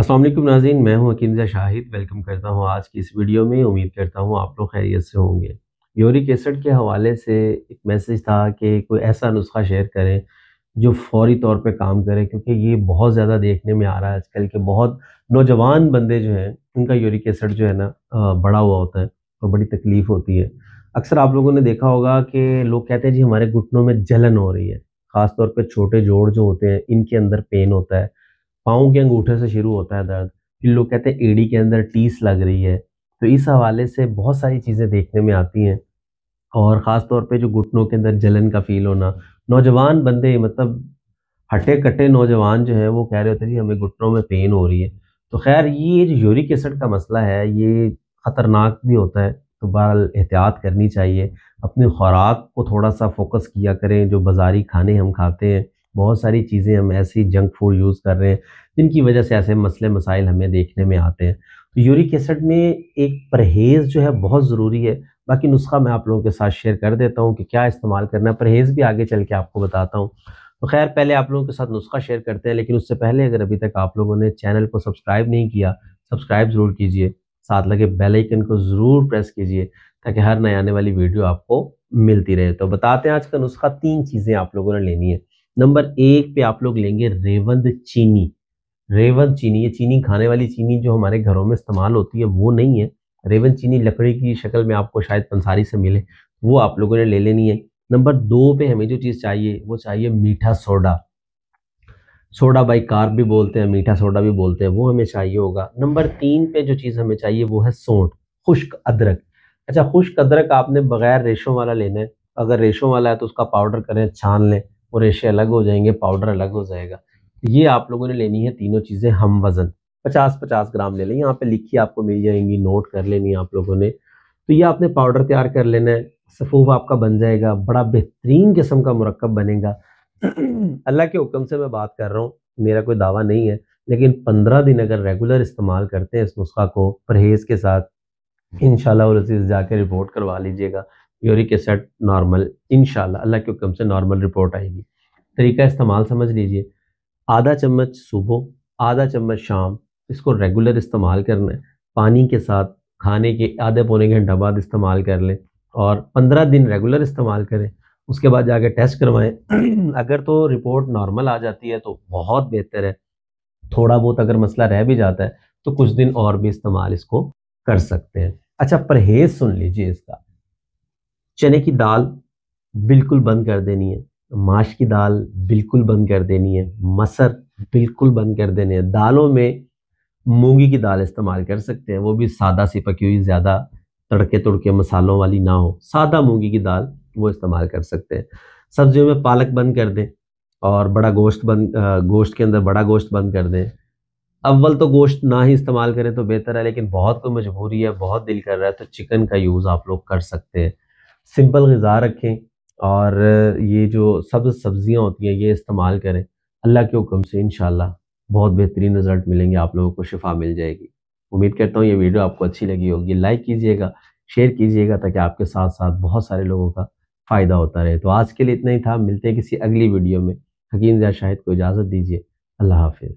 अस्सलाम वालेकुम नाज़रीन, मैं हूं हकीम ज़ा शाहिद। वेलकम करता हूं आज की इस वीडियो में। उम्मीद करता हूं आप लोग खैरियत से होंगे। यूरिक एसिड के हवाले से एक मैसेज था कि कोई ऐसा नुस्खा शेयर करें जो फ़ौरी तौर पे काम करे, क्योंकि ये बहुत ज़्यादा देखने में आ रहा है आजकल के बहुत नौजवान बंदे जो हैं उनका यूरिक एसिड जो है ना बढ़ा हुआ होता है और बड़ी तकलीफ़ होती है। अक्सर आप लोगों ने देखा होगा कि लोग कहते हैं जी हमारे घुटनों में जलन हो रही है, ख़ास तौर पे छोटे जोड़ जो होते हैं इनके अंदर पेन होता है। पाँव के अंगूठे से शुरू होता है दर्द, फिर लोग कहते हैं एड़ी के अंदर टीस लग रही है। तो इस हवाले से बहुत सारी चीज़ें देखने में आती हैं और ख़ास तौर पे जो घुटनों के अंदर जलन का फ़ील होना, नौजवान बंदे मतलब हट्टे-कट्टे नौजवान जो हैं वो कह रहे होते हैं जी हमें घुटनों में पेन हो रही है। तो ख़ैर ये जो यूरिक एसिड का मसला है ये ख़तरनाक भी होता है, तो बहरहाल एहतियात करनी चाहिए। अपनी खुराक को थोड़ा-सा फ़ोकस किया करें, जो बाज़ारी खाने हम खाते हैं, बहुत सारी चीज़ें हम ऐसी जंक फूड यूज़ कर रहे हैं, जिनकी वजह से ऐसे मसले मसाइल हमें देखने में आते हैं। तो यूरिक एसिड में एक परहेज़ जो है बहुत ज़रूरी है। बाकी नुस्ख़ा मैं आप लोगों के साथ शेयर कर देता हूँ कि क्या इस्तेमाल करना है, परहेज़ भी आगे चल के आपको बताता हूँ। तो ख़ैर पहले आप लोगों के साथ नुस्ख़ा शेयर करते हैं, लेकिन उससे पहले अगर अभी तक आप लोगों ने चैनल को सब्सक्राइब नहीं किया, सब्सक्राइब ज़रूर कीजिए। साथ लगे बेल आइकन को ज़रूर प्रेस कीजिए ताकि हर नई आने वाली वीडियो आपको मिलती रहे। तो बताते हैं आज का नुस्ख़ा। 3 चीज़ें आप लोगों ने लेनी है। नंबर 1 पे आप लोग लेंगे रेवंद चीनी। रेवंद चीनी, ये चीनी खाने वाली चीनी जो हमारे घरों में इस्तेमाल होती है वो नहीं है। रेवंद चीनी लकड़ी की शक्ल में आपको शायद पंसारी से मिले, वो आप लोगों ने ले लेनी है। नंबर 2 पे हमें जो चीज़ चाहिए वो चाहिए मीठा सोडा। सोडा बाइकार्ब भी बोलते हैं, मीठा सोडा भी बोलते हैं, वो हमें चाहिए होगा। नंबर 3 पे जो चीज़ हमें चाहिए वो है सोंठ, खुश्क अदरक। अच्छा, खुश्क अदरक आपने बगैर रेशों वाला लेना है। अगर रेशों वाला है तो उसका पाउडर करें, छान लें, वो रेशे अलग हो जाएँगे, पाउडर अलग हो जाएगा। ये आप लोगों ने लेनी है तीनों चीज़ें हम वज़न, 50-50 ग्राम ले लें। यहाँ पे लिखी आपको मिल जाएँगी, नोट कर लेनी है आप लोगों ने। तो ये आपने पाउडर तैयार कर लेना है, सफ़ूफ आपका बन जाएगा, बड़ा बेहतरीन किस्म का मुरक्कब बनेगा। अल्लाह के हुक्म से मैं बात कर रहा हूँ, मेरा कोई दावा नहीं है, लेकिन 15 दिन अगर रेगुलर इस्तेमाल करते हैं इस नुस्खा को परहेज़ के साथ, इंशाल्लाह और अज़ीज़ जाके रिपोर्ट करवा लीजिएगा। यूरिक एसिड नॉर्मल, इंशाल्लाह अल्लाह के हुक्म से नॉर्मल रिपोर्ट आएगी। तरीका इस्तेमाल समझ लीजिए। आधा चम्मच सुबह, आधा चम्मच शाम, इसको रेगुलर इस्तेमाल करना है। पानी के साथ खाने के आधे पौने घंटा बाद इस्तेमाल कर लें और 15 दिन रेगुलर इस्तेमाल करें। उसके बाद जाके टेस्ट करवाएँ। अगर तो रिपोर्ट नॉर्मल आ जाती है तो बहुत बेहतर है। थोड़ा बहुत अगर मसला रह भी जाता है तो कुछ दिन और भी इस्तेमाल इसको कर सकते हैं। अच्छा, परहेज़ सुन लीजिए इसका। चने की दाल बिल्कुल बंद कर देनी है, माश की दाल बिल्कुल बंद कर देनी है, मसर बिल्कुल बंद कर देने हैं। दालों में मूँगी की दाल इस्तेमाल कर सकते हैं, वो भी सादा-सी पकी हुई, ज़्यादा तड़के-तुड़के मसालों वाली ना हो, सादा मूँगी की दाल वो इस्तेमाल कर सकते हैं। सब्जियों में पालक बंद कर दें और गोश्त के अंदर बड़ा गोश्त बंद कर दें। अव्वल तो गोश्त ना ही इस्तेमाल करें तो बेहतर है, लेकिन बहुत कोई मजबूरी है, बहुत दिल कर रहा है तो चिकन का यूज़ आप लोग कर सकते हैं। सिंपल ग़िज़ा रखें और ये जो सब्ज़ियाँ होती हैं ये इस्तेमाल करें। अल्लाह के हुक्म से इंशाअल्लाह बहुत बेहतरीन रिज़ल्ट मिलेंगे, आप लोगों को शिफ़ा मिल जाएगी। उम्मीद करता हूँ ये वीडियो आपको अच्छी लगी होगी। लाइक कीजिएगा, शेयर कीजिएगा ताकि आपके साथ-साथ बहुत सारे लोगों का फ़ायदा होता रहे। तो आज के लिए इतना ही था, मिलते हैं किसी अगली वीडियो में। हकीम ज़ा शाहिद को इजाज़त दीजिए। अल्लाह हाफ़िज़।